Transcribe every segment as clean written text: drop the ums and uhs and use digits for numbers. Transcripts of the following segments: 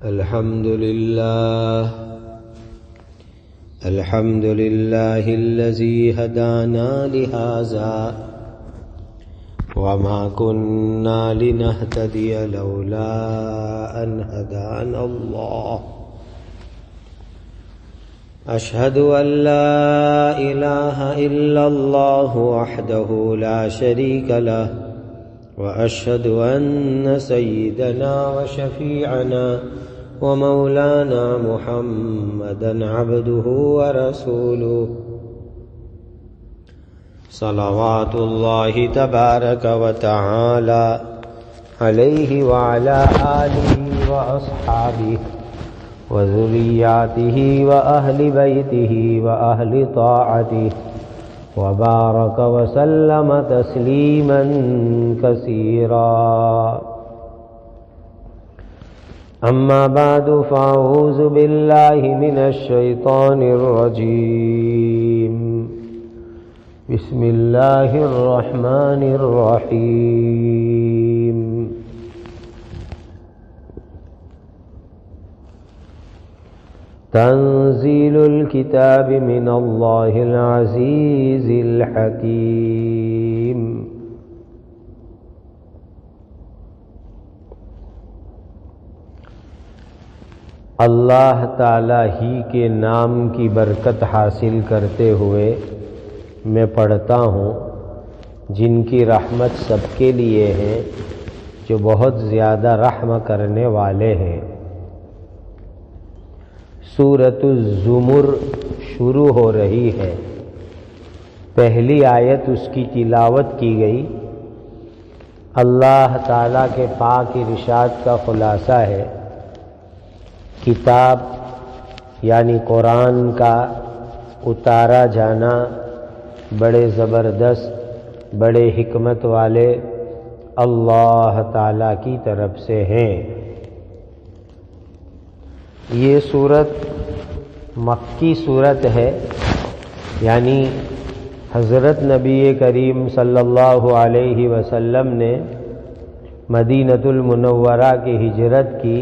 الحمد لله الذي هدانا لهذا وما كنا لنهتدي لولا أن هدانا الله أشهد أن لا إله إلا الله وحده لا شريك له وأشهد أن سيدنا وشفيعنا ومولانا محمدا عبده ورسوله صلوات الله تبارك وتعالى عليه وعلى آله وأصحابه وذرياته وأهل بيته وأهل طاعته وبارك وسلم تسليما كثيرا أما بعد فأعوذ بالله من الشيطان الرجيم بسم الله الرحمن الرحيم تنزيل الكتاب من الله العزيز الحكيم اللہ تعالی ہی کے نام کی برکت حاصل کرتے ہوئے میں پڑھتا ہوں جن کی رحمت سب کے لیے ہے جو بہت زیادہ رحم کرنے والے ہیں۔ سورۃ الزمر شروع ہو رہی ہے۔ پہلی آیت اس کی تلاوت کی گئی۔ اللہ تعالیٰ کے پاک ارشاد کا خلاصہ ہے، کتاب یعنی قرآن کا اتارا جانا بڑے زبردست بڑے حکمت والے اللہ تعالیٰ کی طرف سے ہیں۔ یہ سورت مکی سورت ہے، یعنی حضرت نبی کریم صلی اللہ علیہ وسلم نے مدینۃ المنورہ کی ہجرت کی،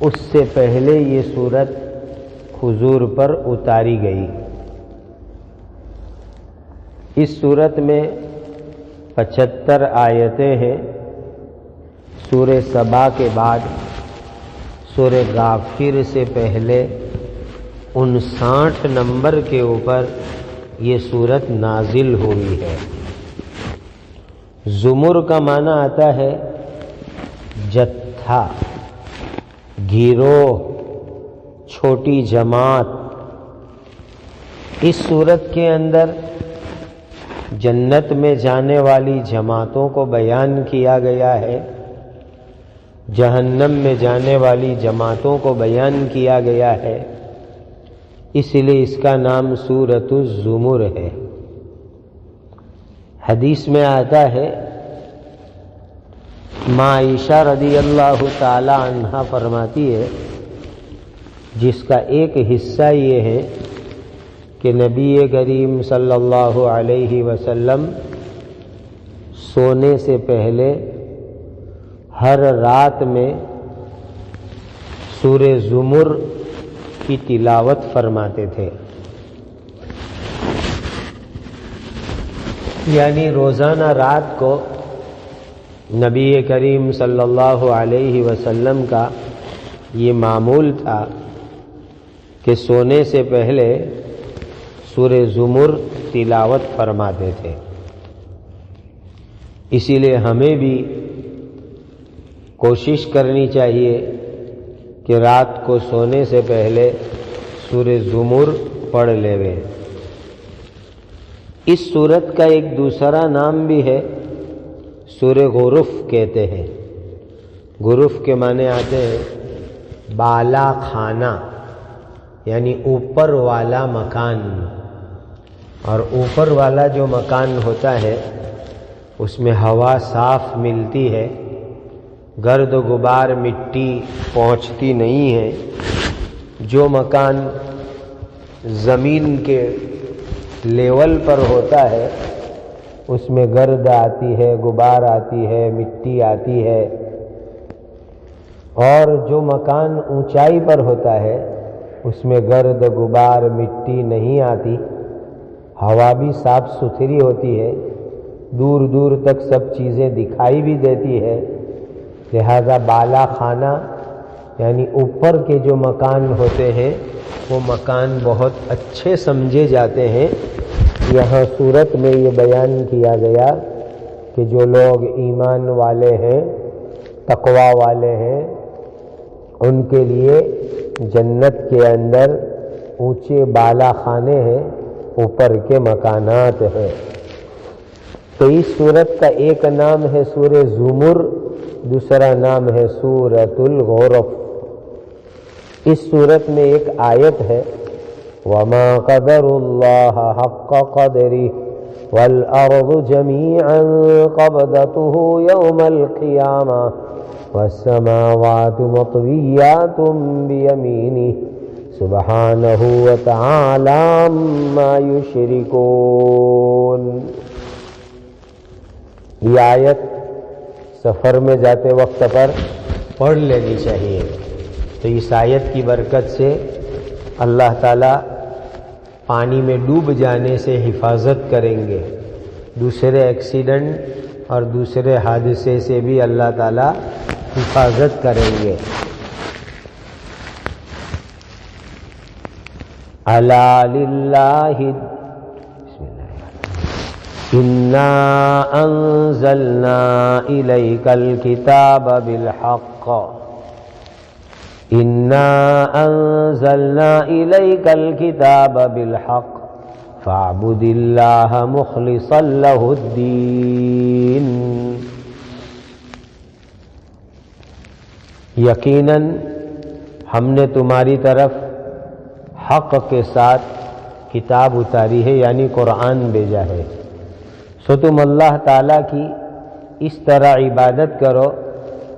اس سے پہلے یہ سورت حضور پر اتاری گئی۔ اس سورت میں 75 آیتیں ہیں۔ سورہ سبا کے بعد سورہ غافر سے پہلے 59 نمبر کے اوپر یہ سورت نازل ہوئی ہے۔ زمر کا معنی آتا ہے جتھا، گروہ، چھوٹی جماعت۔ اس سورت کے اندر جنت میں جانے والی جماعتوں کو بیان کیا گیا ہے، جہنم میں جانے والی جماعتوں کو بیان کیا گیا ہے، اس لیے اس کا نام سورۃ الزمر ہے۔ حدیث میں آتا ہے، ماں عائشہ رضی اللہ تعالی عنہا فرماتی ہے، جس کا ایک حصہ یہ ہے کہ نبی کریم صلی اللہ علیہ وسلم سونے سے پہلے ہر رات میں سورہ زمر کی تلاوت فرماتے تھے، یعنی روزانہ رات کو نبی کریم صلی اللہ علیہ وسلم کا یہ معمول تھا کہ سونے سے پہلے سورہ زمر تلاوت فرماتے تھے۔ اسی لیے ہمیں بھی کوشش کرنی چاہیے کہ رات کو سونے سے پہلے سورہ زمر پڑھ لیویں۔ اس سورت کا ایک دوسرا نام بھی ہے، سورہ غرف کہتے ہیں۔ غرف کے معنی آتے ہیں بالا خانہ، یعنی اوپر والا مکان، اور اوپر والا جو مکان ہوتا ہے اس میں ہوا صاف ملتی ہے، گرد و غبار مٹی پہنچتی نہیں ہے۔ جو مکان زمین کے لیول پر ہوتا ہے اس میں گرد آتی ہے، غبار آتی ہے، مٹی آتی ہے، اور جو مکان اونچائی پر ہوتا ہے اس میں گرد غبار مٹی نہیں آتی، ہوا بھی صاف ستھری ہوتی ہے، دور دور تک سب چیزیں دکھائی بھی دیتی ہے، لہذا بالا خانہ یعنی اوپر کے جو مکان ہوتے ہیں وہ مکان بہت اچھے سمجھے جاتے ہیں۔ یہاں صورت میں یہ بیان کیا گیا کہ جو لوگ ایمان والے ہیں، تقوی والے ہیں، ان کے لیے جنت کے اندر اونچے بالا خانے ہیں، اوپر کے مکانات ہیں۔ تو اس سورت کا ایک نام ہے سورہ زمر، دوسرا نام ہے سورۃ الغرف۔ اس سورت میں ایک آیت ہے وَمَا قَدَرُوا اللَّهَ حَقَّ قَدْرِهِ وَالْأَرْضُ جَمِيعًا قَبْضَتُهُ يَوْمَ الْقِيَامَةِ وَالسَّمَاوَاتُ مَطْوِيَّاتٌ بِيَمِينِهِ سُبْحَانَهُ وَتَعَالَى عَمَّا يُشْرِكُونَ۔ یہ آیت سفر میں جاتے وقت پر پڑھ لینی چاہیے۔ تو اس آیت کی برکت سے اللہ تعالیٰ پانی میں ڈوب جانے سے حفاظت کریں گے، دوسرے ایکسیڈنٹ اور دوسرے حادثے سے بھی اللہ تعالیٰ حفاظت کریں گے۔ الا للہ انا انزلنا الیک الکتاب بالحق انا انزلنا الیک الکتاب بالحق فاعبد اللہ مخلصا لہ الدین۔ یقیناً ہم نے تمہاری طرف حق کے ساتھ کتاب اتاری ہے، یعنی قرآن بھیجا ہے، سو تم اللہ تعالیٰ کی اس طرح عبادت کرو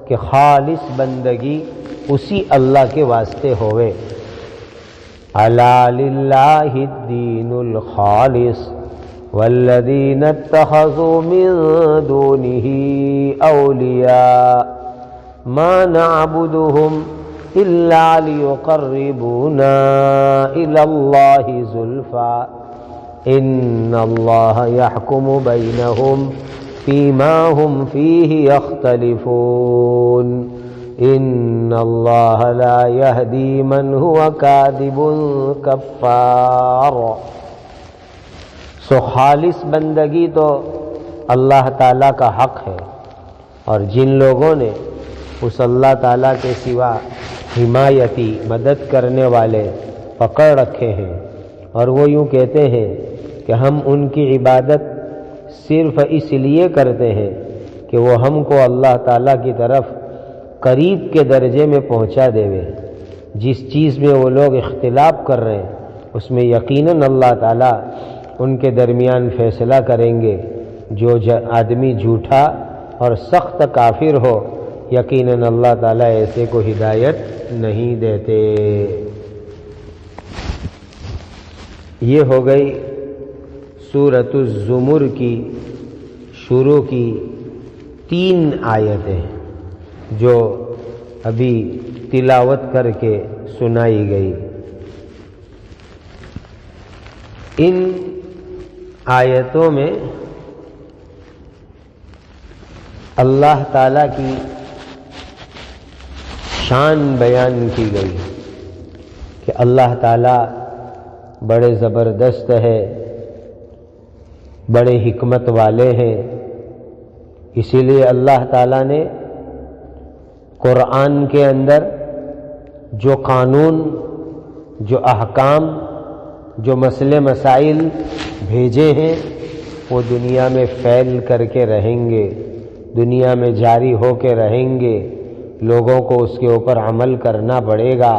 کہ خالص بندگی اسی اللہ کے واسطے ہوئے۔ الا للہ الدین الخالص والذین اتخذوا من دونہ اولیاء ما نعبدهم الا لیقربونا الی اللہ زلفا ان اللہ یحکم بینہم فیما ہم فیہ یختلفون ان اللہ لا یہدی من ہوا کاذب کفار۔ سو خالص بندگی تو اللہ تعالیٰ کا حق ہے، اور جن لوگوں نے اس اللہ تعالیٰ کے سوا حمایتی مدد کرنے والے پکڑ رکھے ہیں، اور وہ یوں کہتے ہیں کہ ہم ان کی عبادت صرف اس لیے کرتے ہیں کہ وہ ہم کو اللہ تعالیٰ کی طرف قریب کے درجے میں پہنچا دیوے، جس چیز میں وہ لوگ اختلاف کر رہے ہیں اس میں یقیناً اللہ تعالیٰ ان کے درمیان فیصلہ کریں گے۔ جو آدمی جھوٹا اور سخت کافر ہو، یقیناً اللہ تعالیٰ ایسے کو ہدایت نہیں دیتے۔ یہ ہو گئی سورۃ الزمر کی شروع کی 3 آیتیں جو ابھی تلاوت کر کے سنائی گئی۔ ان آیتوں میں اللہ تعالیٰ کی شان بیان کی گئی کہ اللہ تعالیٰ بڑے زبردست ہے، بڑے حکمت والے ہیں۔ اسی لیے اللہ تعالیٰ نے قرآن کے اندر جو قانون، جو احکام، جو مسئلے مسائل بھیجے ہیں وہ دنیا میں پھیل کر کے رہیں گے، دنیا میں جاری ہو کے رہیں گے، لوگوں کو اس کے اوپر عمل کرنا پڑے گا۔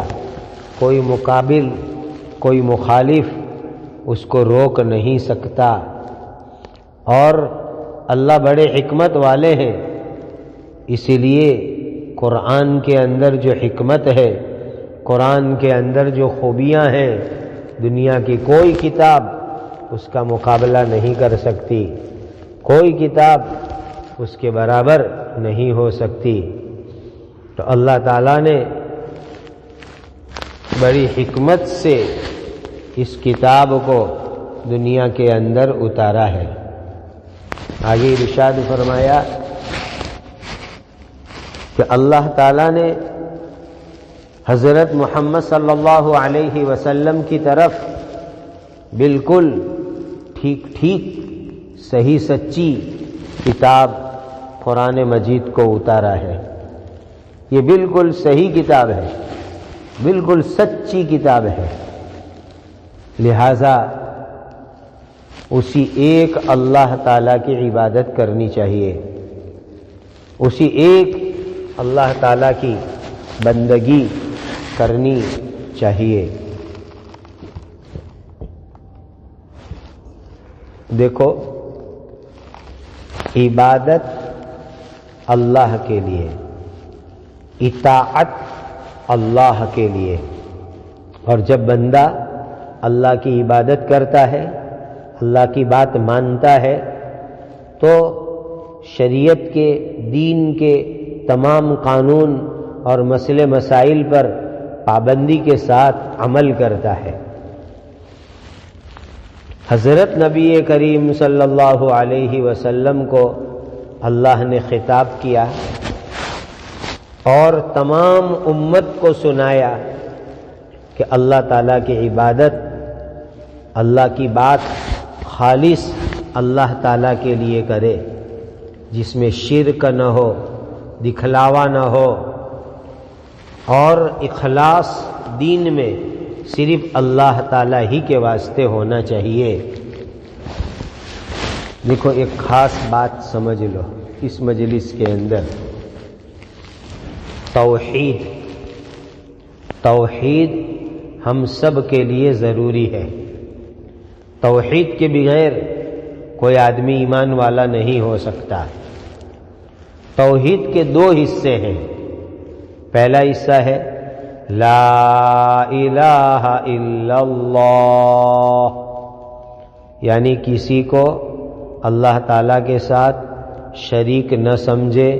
کوئی مقابل، کوئی مخالف اس کو روک نہیں سکتا۔ اور اللہ بڑے حکمت والے ہیں، اسی لیے قرآن کے اندر جو حکمت ہے، قرآن کے اندر جو خوبیاں ہیں، دنیا کی کوئی کتاب اس کا مقابلہ نہیں کر سکتی، کوئی کتاب اس کے برابر نہیں ہو سکتی۔ تو اللہ تعالیٰ نے بڑی حکمت سے اس کتاب کو دنیا کے اندر اتارا ہے۔ آگے ارشاد فرمایا کہ اللہ تعالیٰ نے حضرت محمد صلی اللہ علیہ وسلم کی طرف بالکل ٹھیک ٹھیک صحیح سچی کتاب قرآن مجید کو اتارا ہے۔ یہ بالکل صحیح کتاب ہے، بالکل سچی کتاب ہے، لہذا اسی ایک اللہ تعالیٰ کی عبادت کرنی چاہیے، اسی ایک اللہ تعالیٰ کی بندگی کرنی چاہیے۔ دیکھو، عبادت اللہ کے لیے، اطاعت اللہ کے لیے، اور جب بندہ اللہ کی عبادت کرتا ہے، اللہ کی بات مانتا ہے، تو شریعت کے، دین کے تمام قانون اور مسئلے مسائل پر پابندی کے ساتھ عمل کرتا ہے۔ حضرت نبی کریم صلی اللہ علیہ وسلم کو اللہ نے خطاب کیا اور تمام امت کو سنایا کہ اللہ تعالیٰ کی عبادت، اللہ کی بات خالص اللہ تعالیٰ کے لیے کرے، جس میں شرک نہ ہو، دکھلاوا نہ ہو، اور اخلاص دین میں صرف اللہ تعالیٰ ہی کے واسطے ہونا چاہیے۔ دیکھو، ایک خاص بات سمجھ لو اس مجلس کے اندر، توحید ہم سب کے لیے ضروری ہے۔ توحید کے بغیر کوئی آدمی ایمان والا نہیں ہو سکتا۔ توحید کے دو حصے ہیں۔ پہلا حصہ ہے لا الہ الا اللہ، یعنی کسی کو اللہ تعالیٰ کے ساتھ شریک نہ سمجھے،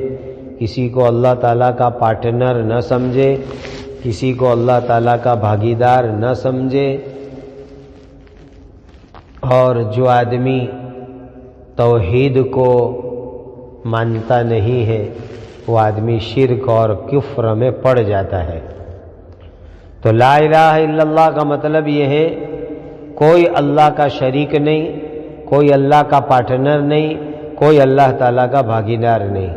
کسی کو اللہ تعالیٰ کا پارٹنر نہ سمجھے، کسی کو اللہ تعالیٰ کا بھاگیدار نہ سمجھے۔ اور جو آدمی توحید کو مانتا نہیں ہے، وہ آدمی شرک اور کفر میں پڑ جاتا ہے۔ تو لا الہ الا اللہ کا مطلب یہ ہے کوئی اللہ کا شریک نہیں، کوئی اللہ کا پارٹنر نہیں، کوئی اللہ تعالیٰ کا بھاگیدار نہیں۔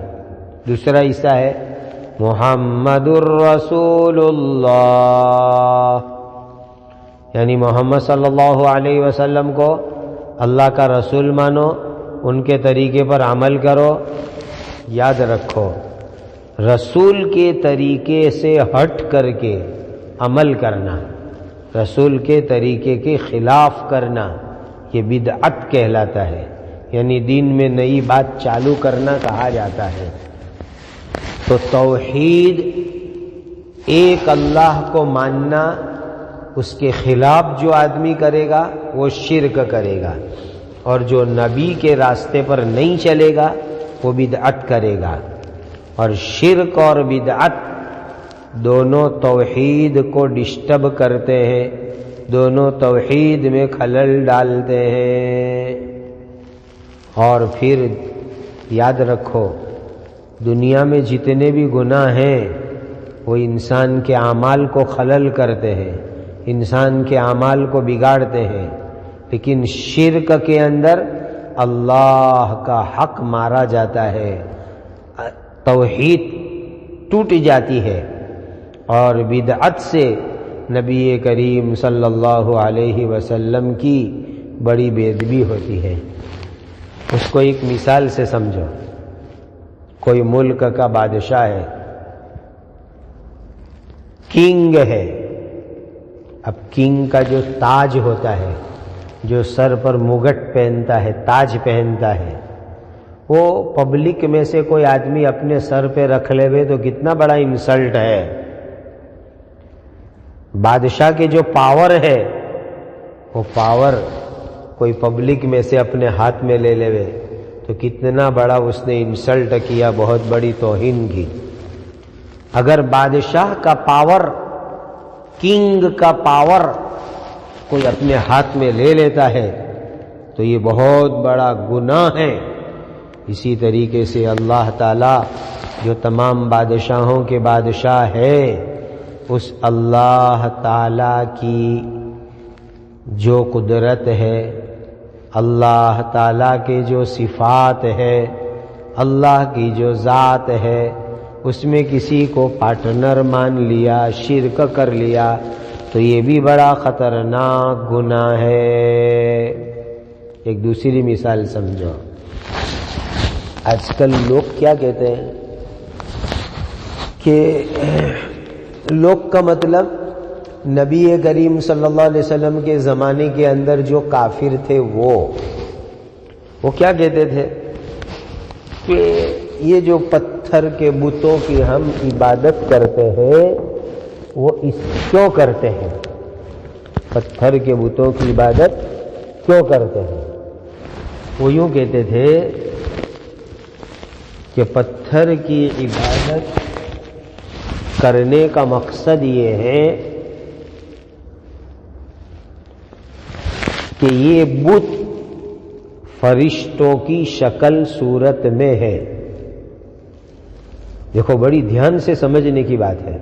دوسرا حصہ ہے محمد الرسول اللہ، یعنی محمد صلی اللہ علیہ وسلم کو اللہ کا رسول مانو، ان کے طریقے پر عمل کرو۔ یاد رکھو، رسول کے طریقے سے ہٹ کر کے عمل کرنا، رسول کے طریقے کے خلاف کرنا، یہ بدعت کہلاتا ہے، یعنی دین میں نئی بات چالو کرنا کہا جاتا ہے۔ تو توحید، ایک اللہ کو ماننا، اس کے خلاف جو آدمی کرے گا وہ شرک کرے گا، اور جو نبی کے راستے پر نہیں چلے گا وہ بدعت کرے گا۔ اور شرک اور بدعت دونوں توحید کو ڈسٹرب کرتے ہیں، دونوں توحید میں خلل ڈالتے ہیں۔ اور پھر یاد رکھو، دنیا میں جتنے بھی گناہ ہیں وہ انسان کے اعمال کو خلل کرتے ہیں، انسان کے اعمال کو بگاڑتے ہیں، لیکن شرک کے اندر اللہ کا حق مارا جاتا ہے، توحید ٹوٹ جاتی ہے، اور بدعت سے نبی کریم صلی اللہ علیہ وسلم کی بڑی بے ادبی ہوتی ہے۔ اس کو ایک مثال سے سمجھو۔ کوئی ملک کا بادشاہ ہے، کنگ ہے۔ اب کنگ کا جو تاج ہوتا ہے، جو سر پر مگٹ پہنتا ہے، تاج پہنتا ہے، وہ پبلک میں سے کوئی آدمی اپنے سر پہ رکھ لے ہوئے تو کتنا بڑا انسلٹ ہے۔ بادشاہ کے جو پاور ہے، وہ پاور کوئی پبلک میں سے اپنے ہاتھ میں لے لے تو کتنا بڑا اس نے انسلٹ کیا، بہت بڑی توہین کی۔ اگر بادشاہ کا پاور، کنگ کا پاور کوئی اپنے ہاتھ میں لے لیتا ہے تو یہ بہت بڑا گناہ ہے۔ اسی طریقے سے اللہ تعالی جو تمام بادشاہوں کے بادشاہ ہے، اس اللہ تعالی کی جو قدرت ہے، اللہ تعالی کے جو صفات ہے، اللہ کی جو ذات ہے، اس میں کسی کو پارٹنر مان لیا، شرک کر لیا تو یہ بھی بڑا خطرناک گناہ ہے۔ ایک دوسری مثال سمجھو۔ آج کل لوگ کیا کہتے ہیں کہ لوگ کا مطلب نبی کریم صلی اللہ علیہ وسلم کے زمانے کے اندر جو کافر تھے وہ کیا کہتے تھے کہ یہ جو پتھر کے بتوں کی ہم عبادت کرتے ہیں وہ اس کیوں کرتے ہیں؟ پتھر کے بتوں کی عبادت کیوں کرتے ہیں؟ وہ یوں کہتے تھے کہ پتھر کی عبادت کرنے کا مقصد یہ ہے کہ یہ بت فرشتوں کی شکل صورت میں ہے۔ دیکھو بڑی دھیان سے سمجھنے کی بات ہے۔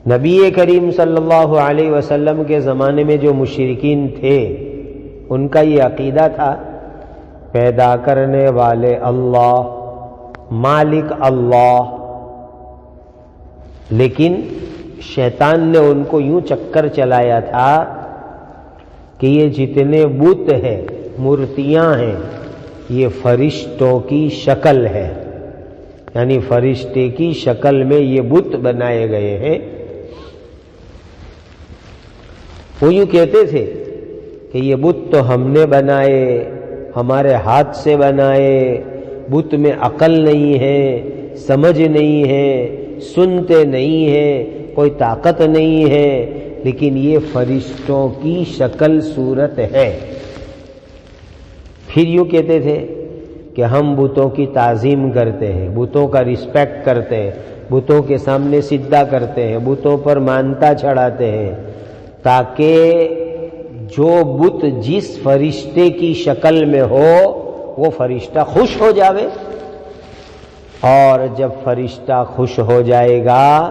نبی کریم صلی اللہ علیہ وسلم کے زمانے میں جو مشرکین تھے ان کا یہ عقیدہ تھا پیدا کرنے والے اللہ، مالک اللہ، لیکن شیطان نے ان کو یوں چکر چلایا تھا کہ یہ جتنے بت ہیں، مورتیاں ہیں، یہ فرشتوں کی شکل ہے، یعنی فرشتے کی شکل میں یہ بت بنائے گئے ہیں۔ وہ یوں کہتے تھے کہ یہ بت تو ہم نے بنائے، ہمارے ہاتھ سے بنائے، بت میں عقل نہیں ہے، سمجھ نہیں ہے، سنتے نہیں ہیں، کوئی طاقت نہیں ہے، لیکن یہ فرشتوں کی شکل صورت ہے۔ پھر یوں کہتے تھے کہ ہم بتوں کی تعظیم کرتے ہیں، بتوں کا رسپیکٹ کرتے ہیں، بتوں کے سامنے سجدہ کرتے ہیں، بتوں پر مانتا چڑھاتے ہیں، تاکہ جو بت جس فرشتے کی شکل میں ہو وہ فرشتہ خوش ہو جاوے، اور جب فرشتہ خوش ہو جائے گا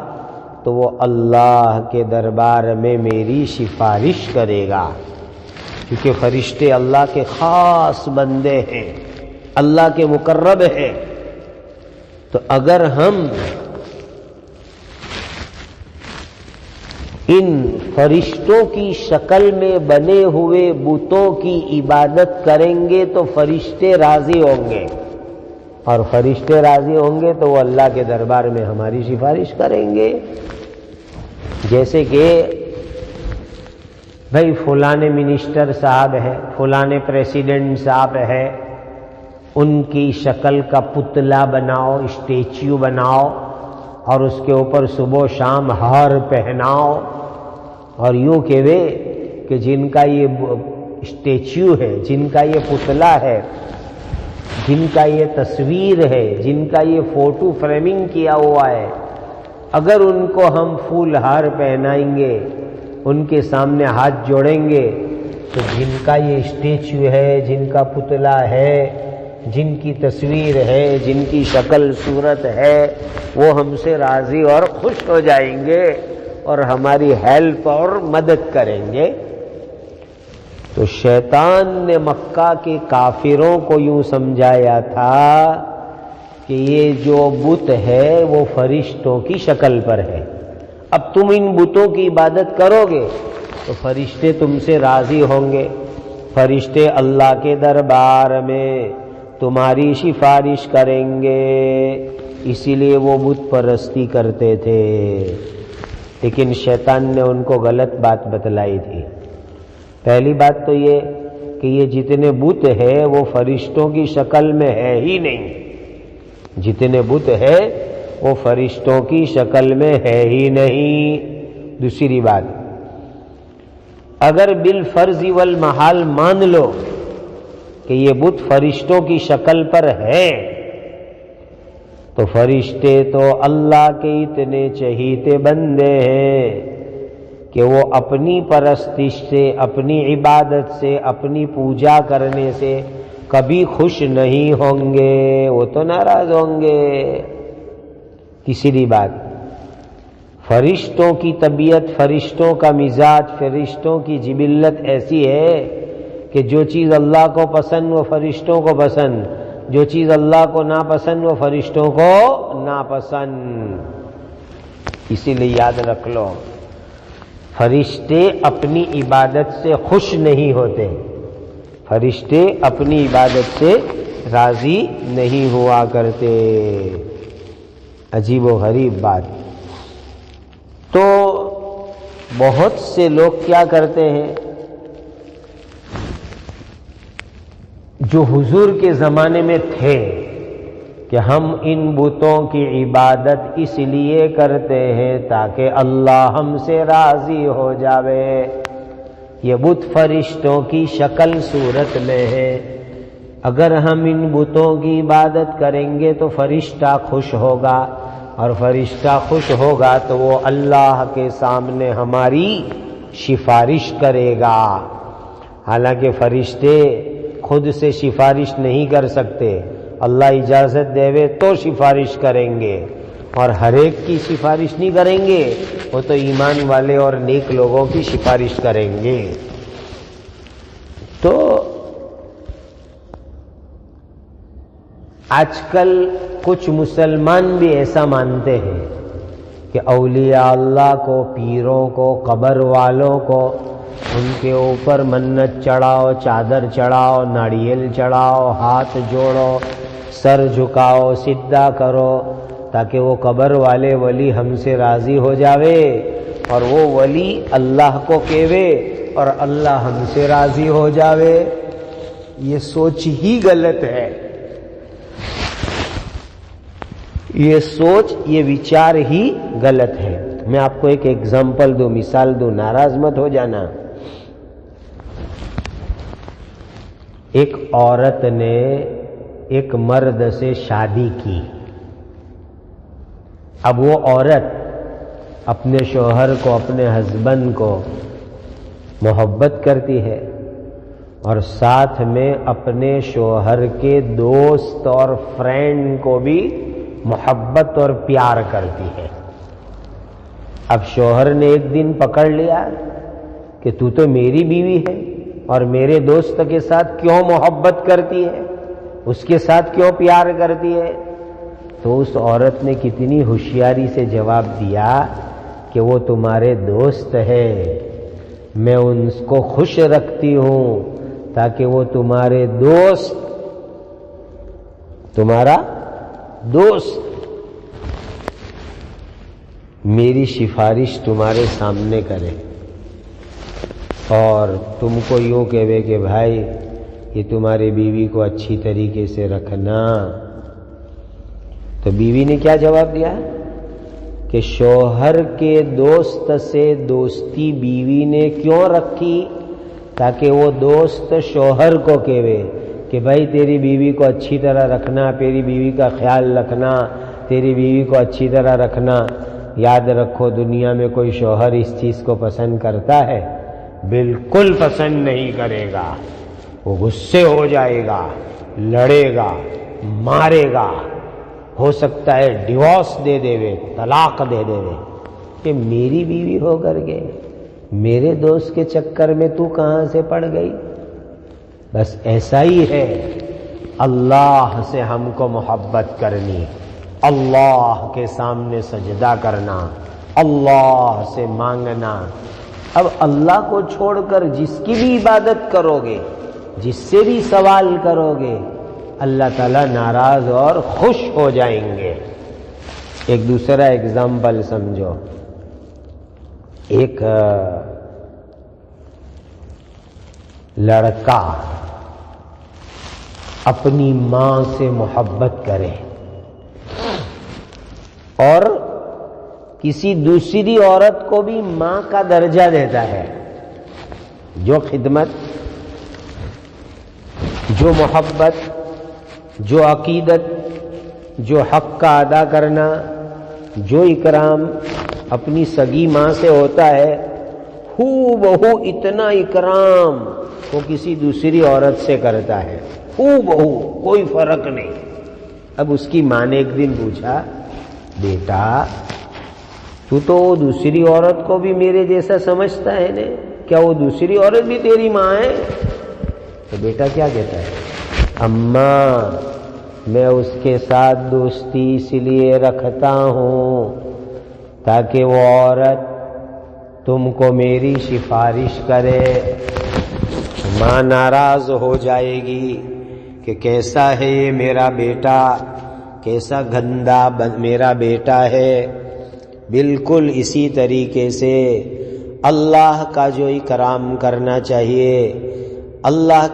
تو وہ اللہ کے دربار میں میری سفارش کرے گا، کیونکہ فرشتے اللہ کے خاص بندے ہیں، اللہ کے مقرب ہیں۔ تو اگر ہم ان فرشتوں کی شکل میں بنے ہوئے بتوں کی عبادت کریں گے تو فرشتے راضی ہوں گے، اور فرشتے راضی ہوں گے تو وہ اللہ کے دربار میں ہماری سفارش کریں گے۔ جیسے کہ بھائی فلانے منسٹر صاحب ہے، فلانے پریسیڈنٹ صاحب ہے، ان کی شکل کا پتلا بناؤ، اسٹیچو بناؤ، اور اس کے اوپر صبح و شام ہار پہناؤ، اور یوں کہوے کہ جن کا یہ اسٹیچو ہے، جن کا یہ پتلا ہے، جن کا یہ تصویر ہے، جن کا یہ فوٹو فریمنگ کیا ہوا ہے، اگر ان کو ہم پھول ہار پہنائیں گے، ان کے سامنے ہاتھ جوڑیں گے، تو جن کا یہ اسٹیچو ہے، جن کا پتلا ہے، جن کی تصویر ہے، جن کی شکل صورت ہے، وہ ہم سے راضی اور خوش ہو جائیں گے اور ہماری ہیلپ اور مدد کریں گے۔ تو شیطان نے مکہ کے کافروں کو یوں سمجھایا تھا کہ یہ جو بت ہے وہ فرشتوں کی شکل پر ہے، اب تم ان بتوں کی عبادت کرو گے تو فرشتے تم سے راضی ہوں گے، فرشتے اللہ کے دربار میں تمہاری سفارش کریں گے۔ اسی لیے وہ بت پرستی کرتے تھے، لیکن شیطان نے ان کو غلط بات بتلائی تھی۔ پہلی بات تو یہ کہ یہ جتنے بت ہیں وہ فرشتوں کی شکل میں ہے ہی نہیں، جتنے بت ہے وہ فرشتوں کی شکل میں ہے ہی نہیں۔ دوسری بات، اگر بالفرض والمحال مان لو کہ یہ بت فرشتوں کی شکل پر ہے، تو فرشتے تو اللہ کے اتنے چہیتے بندے ہیں کہ وہ اپنی پرستش سے، اپنی عبادت سے، اپنی پوجا کرنے سے کبھی خوش نہیں ہوں گے، وہ تو ناراض ہوں گے۔ تیسری بات، فرشتوں کی طبیعت، فرشتوں کا مزاج، فرشتوں کی جبلت ایسی ہے کہ جو چیز اللہ کو پسند وہ فرشتوں کو پسند، جو چیز اللہ کو ناپسند وہ فرشتوں کو ناپسند۔ اسی لیے یاد رکھ لو، فرشتے اپنی عبادت سے خوش نہیں ہوتے، فرشتے اپنی عبادت سے راضی نہیں ہوا کرتے۔ عجیب و غریب بات۔ تو بہت سے لوگ کیا کرتے ہیں، جو حضور کے زمانے میں تھے کہ ہم ان بتوں کی عبادت اس لیے کرتے ہیں تاکہ اللہ ہم سے راضی ہو جاوے۔ یہ بت فرشتوں کی شکل صورت میں ہے، اگر ہم ان بتوں کی عبادت کریں گے تو فرشتہ خوش ہوگا، اور فرشتہ خوش ہوگا تو وہ اللہ کے سامنے ہماری سفارش کرے گا۔ حالانکہ فرشتے خود سے سفارش نہیں کر سکتے، اللہ اجازت دے تو سفارش کریں گے، اور ہر ایک کی سفارش نہیں کریں گے، وہ تو ایمان والے اور نیک لوگوں کی سفارش کریں گے۔ تو آج کل کچھ مسلمان بھی ایسا مانتے ہیں کہ اولیاء اللہ کو، پیروں کو، قبر والوں کو، ان کے اوپر منت چڑھاؤ، چادر چڑھاؤ، ناریل چڑھاؤ، ہاتھ جوڑو، سر جھکاؤ، سجدہ کرو، تاکہ وہ قبر والے ولی ہم سے راضی ہو جاوے، اور وہ ولی اللہ کو کہوے اور اللہ ہم سے راضی ہو جاوے۔ یہ سوچ ہی غلط ہے، یہ سوچ، یہ وچار ہی غلط ہے۔ میں آپ کو ایک ایگزامپل دوں، مثال دوں، ناراض مت ہو جانا۔ ایک عورت نے ایک مرد سے شادی کی، اب وہ عورت اپنے شوہر کو، اپنے ہسبینڈ کو محبت کرتی ہے، اور ساتھ میں اپنے شوہر کے دوست اور فرینڈ کو بھی محبت اور پیار کرتی ہے۔ اب شوہر نے ایک دن پکڑ لیا کہ تو میری بیوی ہے اور میرے دوست کے ساتھ کیوں محبت کرتی ہے، اس کے ساتھ کیوں پیار کرتی ہے؟ تو اس عورت نے کتنی ہوشیاری سے جواب دیا کہ وہ تمہارے دوست ہے، میں ان کو خوش رکھتی ہوں تاکہ وہ تمہارے دوست، تمہارا دوست میری سفارش تمہارے سامنے کرے، اور تم کو یوں کہے کہ بھائی یہ تمہاری بیوی کو اچھی طریقے سے رکھنا۔ تو بیوی نے کیا جواب دیا کہ شوہر کے دوست سے دوستی بیوی نے کیوں رکھی؟ تاکہ وہ دوست شوہر کو کہے کہ بھائی تیری بیوی کو اچھی طرح رکھنا، تیری بیوی کا خیال رکھنا، تیری بیوی کو اچھی طرح رکھنا۔ یاد رکھو، دنیا میں کوئی شوہر اس چیز کو پسند کرتا ہے؟ بالکل پسند نہیں کرے گا، وہ غصے ہو جائے گا، لڑے گا، مارے گا، ہو سکتا ہے ڈیورس دے دے، طلاق دے دے کہ میری بیوی ہو کر کے میرے دوست کے چکر میں تو کہاں سے پڑ گئی؟ بس ایسا ہی ہے، اللہ سے ہم کو محبت کرنی، اللہ کے سامنے سجدہ کرنا، اللہ سے مانگنا۔ اب اللہ کو چھوڑ کر جس کی بھی عبادت کرو گے، جس سے بھی سوال کرو گے، اللہ تعالیٰ ناراض اور خوش ہو جائیں گے۔ ایک دوسرا ایگزامپل سمجھو، ایک لڑکا اپنی ماں سے محبت کرے اور کسی دوسری عورت کو بھی ماں کا درجہ دیتا ہے، جو خدمت، جو محبت، جو عقیدت، جو حق کا ادا کرنا، جو اکرام اپنی سگی ماں سے ہوتا ہے، ہو بہو اتنا اکرام وہ کسی دوسری عورت سے کرتا ہے، ہو بہو، کوئی فرق نہیں۔ اب اس کی ماں نے ایک دن پوچھا، بیٹا تو دوسری عورت کو بھی میرے جیسا سمجھتا ہے نا، کیا وہ دوسری عورت بھی تیری ماں ہے؟ تو بیٹا کیا کہتا ہے، اماں میں اس کے ساتھ دوستی اس لیے رکھتا ہوں تاکہ وہ عورت تم کو میری سفارش کرے۔ ماں ناراض ہو جائے گی کہ کیسا ہے یہ میرا بیٹا، کیسا گندا میرا بیٹا ہے۔ بالکل اسی طریقے سے اللہ کا جو اکرام کرنا چاہیے، اللہ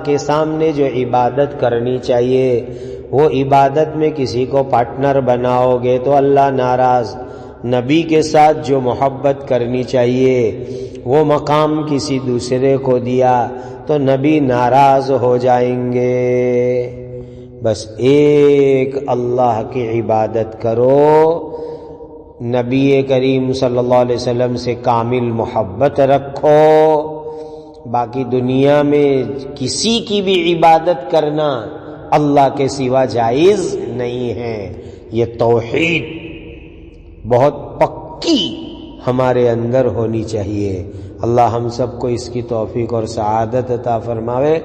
کے سامنے جو عبادت کرنی چاہیے، وہ عبادت میں کسی کو پارٹنر بناؤ گے تو اللہ ناراض۔ نبی کے ساتھ جو محبت کرنی چاہیے وہ مقام کسی دوسرے کو دیا تو نبی ناراض ہو جائیں گے۔ بس ایک اللہ کی عبادت کرو، نبی کریم صلی اللہ علیہ وسلم سے کامل محبت رکھو، باقی دنیا میں کسی کی بھی عبادت کرنا اللہ کے سوا جائز نہیں ہے۔ یہ توحید بہت پکی ہمارے اندر ہونی چاہیے۔ اللہ ہم سب کو اس کی توفیق اور سعادت عطا فرماوے۔